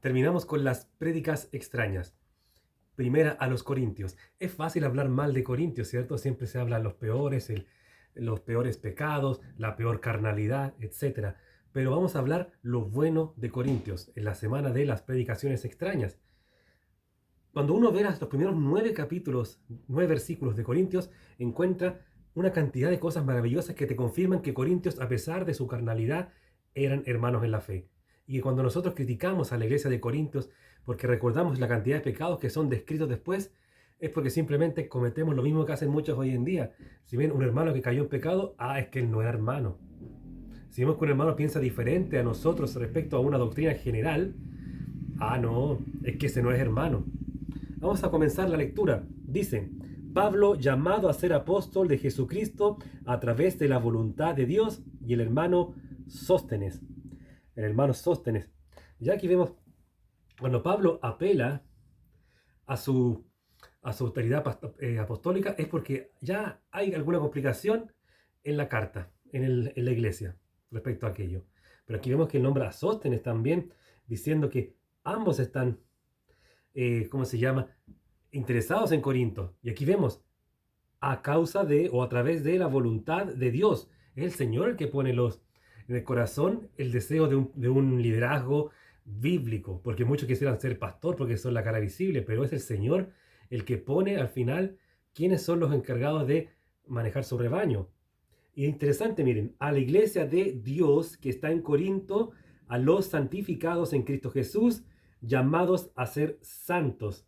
Terminamos con las prédicas extrañas. Primera a los corintios. Es fácil hablar mal de Corintios, ¿cierto? Siempre se habla los peores pecados, la peor carnalidad, etcétera. Pero vamos a hablar lo bueno de Corintios en la semana de las predicaciones extrañas. Cuando uno ve los primeros 9 capítulos, 9 versículos de Corintios, encuentra una cantidad de cosas maravillosas que te confirman que Corintios, a pesar de su carnalidad, eran hermanos en la fe. Y que cuando nosotros criticamos a la iglesia de Corintios porque recordamos la cantidad de pecados que son descritos después, es porque simplemente cometemos lo mismo que hacen muchos hoy en día. Si ven un hermano que cayó en pecado, es que él no era hermano. Si vemos que un hermano piensa diferente a nosotros respecto a una doctrina general, no, es que ese no es hermano. Vamos a comenzar la lectura. Dice: Pablo, llamado a ser apóstol de Jesucristo a través de la voluntad de Dios, y el hermano Sóstenes. El hermano Sóstenes. Ya aquí vemos, cuando Pablo apela a su, a su autoridad apostólica, es porque ya hay alguna complicación en la carta, en la iglesia, respecto a aquello. Pero aquí vemos que nombra a Sóstenes también, diciendo que ambos están, ¿cómo se llama?, interesados en Corinto. Y aquí vemos, a causa de o a través de la voluntad de Dios. Es el Señor el que pone en el corazón el deseo de un liderazgo bíblico, porque muchos quisieran ser pastor porque son la cara visible, pero es el Señor el que pone al final quiénes son los encargados de manejar su rebaño. Y es interesante, miren, a la iglesia de Dios que está en Corinto, a los santificados en Cristo Jesús, llamados a ser santos,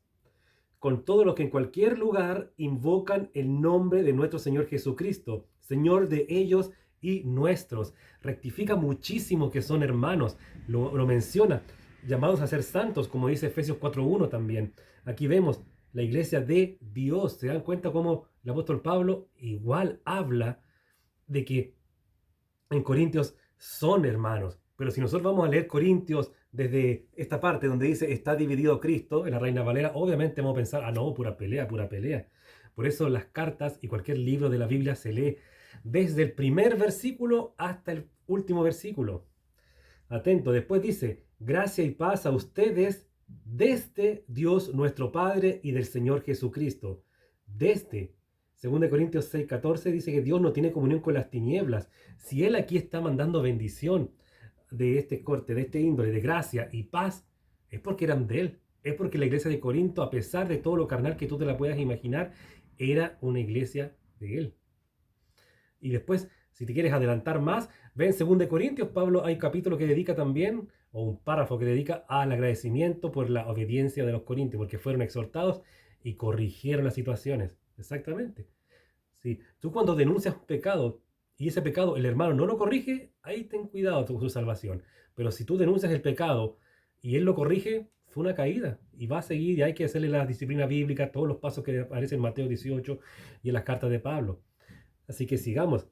con todo lo que en cualquier lugar invocan el nombre de nuestro Señor Jesucristo, Señor de ellos y nuestros. Rectifica muchísimo que son hermanos, lo menciona, llamados a ser santos, como dice Efesios 4:1 también. Aquí vemos la iglesia de Dios. ¿Se dan cuenta cómo el apóstol Pablo igual habla de que en Corintios son hermanos? Pero si nosotros vamos a leer Corintios desde esta parte donde dice está dividido Cristo, en la Reina Valera, obviamente vamos a pensar, no, pura pelea, pura pelea. Por eso las cartas y cualquier libro de la Biblia se lee desde el primer versículo hasta el último versículo. Atento, después dice: gracia y paz a ustedes desde Dios nuestro Padre y del Señor Jesucristo. Desde 2 Corintios 6:14 dice que Dios no tiene comunión con las tinieblas. Si Él aquí está mandando bendición de este corte, de este índole, de gracia y paz, es porque eran de Él. Es porque la iglesia de Corinto, a pesar de todo lo carnal que tú te la puedas imaginar, era una iglesia de Él. Y después, si te quieres adelantar más, ve en 2 Corintios, Pablo hay un capítulo que dedica también, o un párrafo que dedica al agradecimiento por la obediencia de los corintios, porque fueron exhortados y corrigieron las situaciones. Exactamente. Si tú cuando denuncias un pecado y ese pecado el hermano no lo corrige, ahí ten cuidado con su salvación. Pero si tú denuncias el pecado y él lo corrige, fue una caída y va a seguir, y hay que hacerle la disciplina bíblica, todos los pasos que aparecen en Mateo 18 y en las cartas de Pablo. Así que sigamos.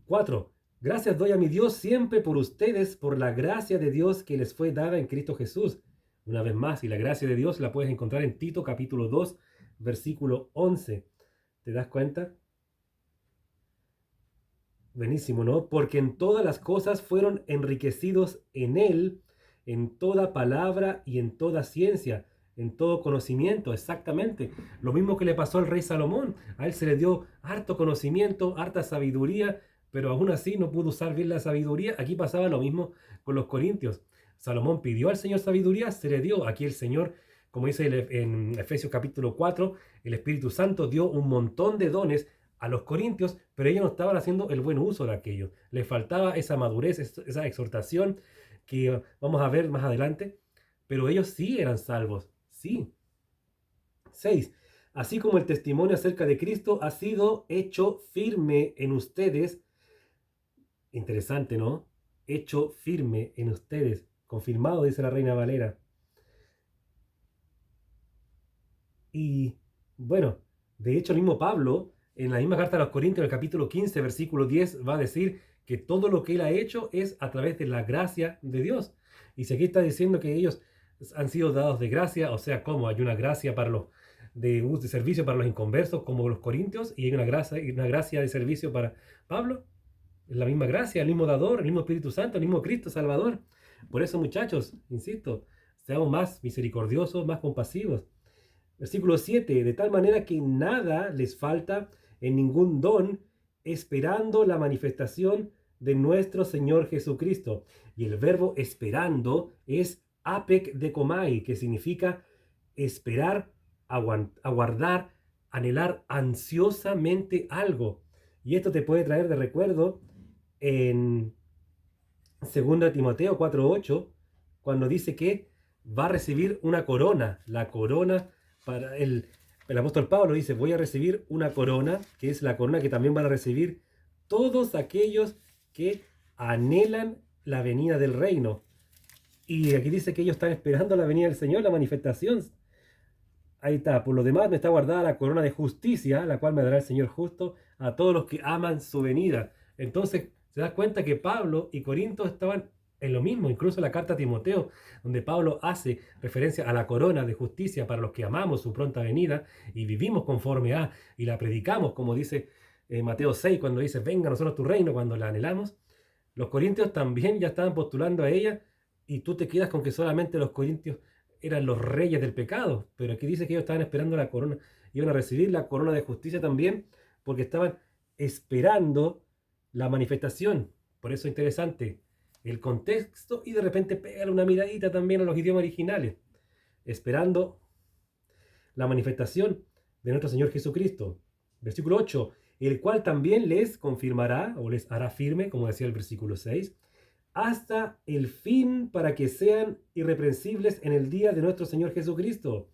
4. Gracias doy a mi Dios siempre por ustedes, por la gracia de Dios que les fue dada en Cristo Jesús. Una vez más, y la gracia de Dios la puedes encontrar en Tito capítulo 2, versículo 11. ¿Te das cuenta? Buenísimo, ¿no? Porque en todas las cosas fueron enriquecidos en Él, en toda palabra y en toda ciencia, en todo conocimiento, exactamente. Lo mismo que le pasó al rey Salomón. A él se le dio harto conocimiento, harta sabiduría, pero aún así no pudo usar bien la sabiduría. Aquí pasaba lo mismo con los corintios. Salomón pidió al Señor sabiduría, se le dio. Aquí el Señor, como dice en Efesios capítulo 4, el Espíritu Santo dio un montón de dones a los corintios, pero ellos no estaban haciendo el buen uso de aquello. Les faltaba esa madurez, esa exhortación que vamos a ver más adelante, pero ellos sí eran salvos, sí. 6. Así como el testimonio acerca de Cristo ha sido hecho firme en ustedes. Interesante, ¿no? Hecho firme en ustedes. Confirmado, dice la Reina Valera. Y bueno, de hecho el mismo Pablo, en la misma carta a los Corintios, en el capítulo 15, versículo 10, va a decir que todo lo que él ha hecho es a través de la gracia de Dios. Y si aquí está diciendo que ellos han sido dados de gracia, o sea, ¿cómo? Hay una gracia para los de servicio para los inconversos como los corintios, y hay una gracia de servicio para Pablo. Es la misma gracia, el mismo dador, el mismo Espíritu Santo, el mismo Cristo Salvador. Por eso, muchachos, insisto, seamos más misericordiosos, más compasivos. Versículo 7, de tal manera que nada les falta en ningún don, esperando la manifestación de nuestro Señor Jesucristo. Y el verbo esperando es apec decomai, que significa esperar, aguardar, anhelar ansiosamente algo. Y esto te puede traer de recuerdo en 2 Timoteo 4:8, cuando dice que va a recibir una corona. La corona para el apóstol Pablo dice, voy a recibir una corona, que es la corona que también van a recibir todos aquellos que anhelan la venida del reino. Y aquí dice que ellos están esperando la venida del Señor, la manifestación. Ahí está. Por lo demás me está guardada la corona de justicia, la cual me dará el Señor justo a todos los que aman su venida. Entonces, se da cuenta que Pablo y Corinto estaban en lo mismo. Incluso la carta a Timoteo, donde Pablo hace referencia a la corona de justicia para los que amamos su pronta venida y vivimos conforme a, y la predicamos, como dice Mateo 6, cuando dice, venga a nosotros tu reino, cuando la anhelamos. Los corintios también ya estaban postulando a ella, y tú te quedas con que solamente los corintios eran los reyes del pecado, pero aquí dice que ellos estaban esperando la corona, iban a recibir la corona de justicia también, porque estaban esperando la manifestación. Por eso es interesante el contexto, y de repente pegar una miradita también a los idiomas originales, esperando la manifestación de nuestro Señor Jesucristo. Versículo 8, el cual también les confirmará o les hará firme, como decía el versículo 6, hasta el fin, para que sean irreprensibles en el día de nuestro Señor Jesucristo.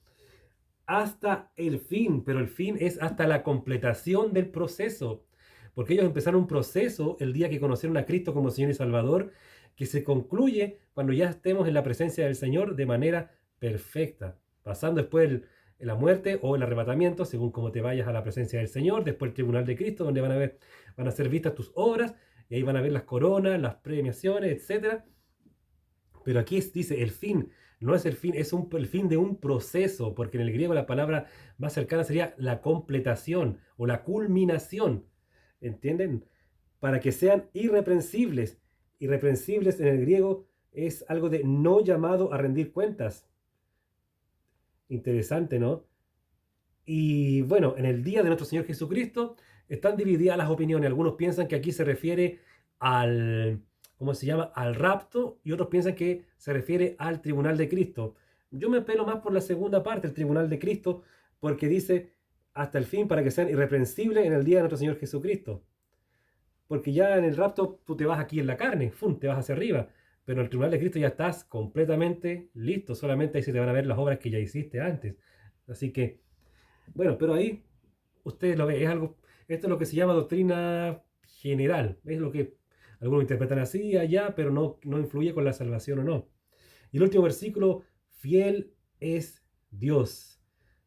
Hasta el fin, pero el fin es hasta la completación del proceso, porque ellos empezaron un proceso el día que conocieron a Cristo como Señor y Salvador, que se concluye cuando ya estemos en la presencia del Señor de manera perfecta, pasando después la muerte o el arrebatamiento, según como te vayas a la presencia del Señor, después el tribunal de Cristo, donde van a ser vistas tus obras, y ahí van a ver las coronas, las premiaciones, etc. Pero aquí dice el fin, no es el fin, es el fin de un proceso, porque en el griego la palabra más cercana sería la completación o la culminación, ¿entienden? Para que sean irreprensibles. Irreprensibles en el griego es algo de no llamado a rendir cuentas. Interesante, ¿no? Y bueno, en el día de nuestro Señor Jesucristo están divididas las opiniones. Algunos piensan que aquí se refiere al, ¿cómo se llama?, al rapto, y otros piensan que se refiere al tribunal de Cristo. Yo me apelo más por la segunda parte, el tribunal de Cristo, porque dice hasta el fin, para que sean irreprensibles en el día de nuestro Señor Jesucristo. Porque ya en el rapto tú te vas aquí en la carne, ¡fum!, te vas hacia arriba. Pero en el tribunal de Cristo ya estás completamente listo. Solamente ahí se te van a ver las obras que ya hiciste antes. Así que, bueno, pero ahí ustedes lo ven, es algo, esto es lo que se llama doctrina general. Es lo que algunos interpretan así, allá, pero no influye con la salvación o no. Y el último versículo, fiel es Dios,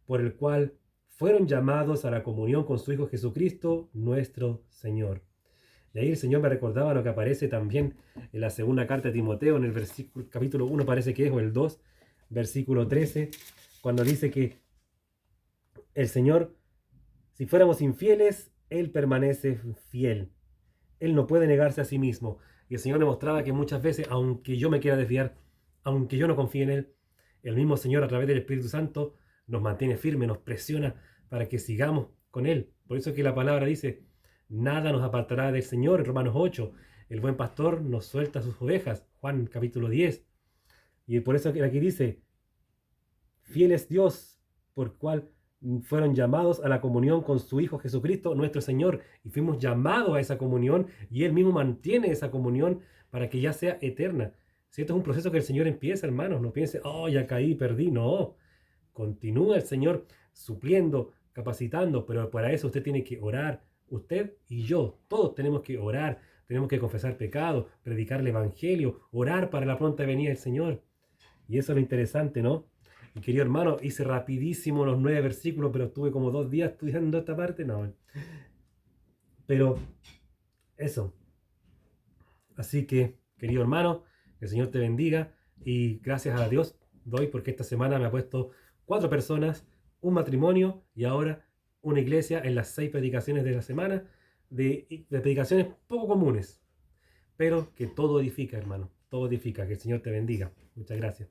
por el cual fueron llamados a la comunión con su Hijo Jesucristo, nuestro Señor. Y ahí el Señor me recordaba lo que aparece también en la segunda carta de Timoteo, en el versículo, capítulo 1 parece que es, o el 2, versículo 13, cuando dice que el Señor, si fuéramos infieles, Él permanece fiel. Él no puede negarse a sí mismo. Y el Señor demostraba que muchas veces, aunque yo me quiera desviar, aunque yo no confíe en Él, el mismo Señor a través del Espíritu Santo nos mantiene firme, nos presiona para que sigamos con Él. Por eso es que la palabra dice, nada nos apartará del Señor, en Romanos 8. El buen pastor nos suelta sus ovejas, Juan capítulo 10. Y por eso aquí dice, fiel es Dios, por cual fueron llamados a la comunión con su Hijo Jesucristo, nuestro Señor, y fuimos llamados a esa comunión, y Él mismo mantiene esa comunión para que ya sea eterna. Si esto es un proceso que el Señor empieza, hermanos, no piense, oh, ya caí, perdí, no. Continúa el Señor supliendo, capacitando, pero para eso usted tiene que orar, usted y yo, todos tenemos que orar, tenemos que confesar pecados, predicar el Evangelio, orar para la pronta venida del Señor. Y eso es lo interesante, ¿no? Y querido hermano, hice rapidísimo los 9 versículos, pero estuve como 2 días estudiando esta parte, no. Pero eso. Así que, querido hermano, que el Señor te bendiga, y gracias a Dios doy porque esta semana me ha puesto 4 personas, un matrimonio y ahora una iglesia en las 6 predicaciones de la semana, de predicaciones poco comunes, pero que todo edifica, hermano, todo edifica. Que el Señor te bendiga. Muchas gracias.